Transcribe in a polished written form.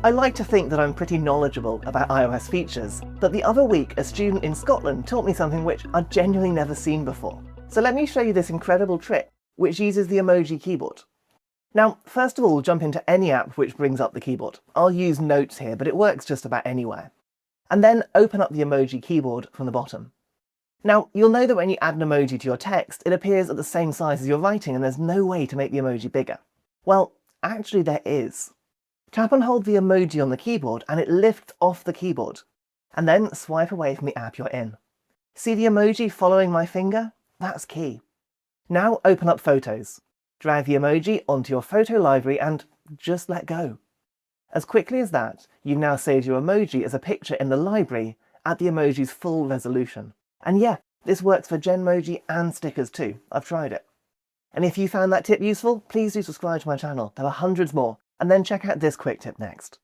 I like to think that I'm pretty knowledgeable about iOS features, but the other week a student in Scotland taught me something which I'd genuinely never seen before. So let me show you this incredible trick, which uses the emoji keyboard. Now, first of all, jump into any app which brings up the keyboard. I'll use Notes here, but it works just about anywhere. And then open up the emoji keyboard from the bottom. Now, you'll know that when you add an emoji to your text, it appears at the same size as your writing, and there's no way to make the emoji bigger. Well, actually there is. Tap and hold the emoji on the keyboard and it lifts off the keyboard. And then swipe away from the app you're in. See the emoji following my finger? That's key. Now open up Photos. Drag the emoji onto your photo library and just let go. As quickly as that, you've now saved your emoji as a picture in the library at the emoji's full resolution. And yeah, this works for Genmoji and stickers too. I've tried it. And if you found that tip useful, please do subscribe to my channel. There are hundreds more. And then check out this quick tip next.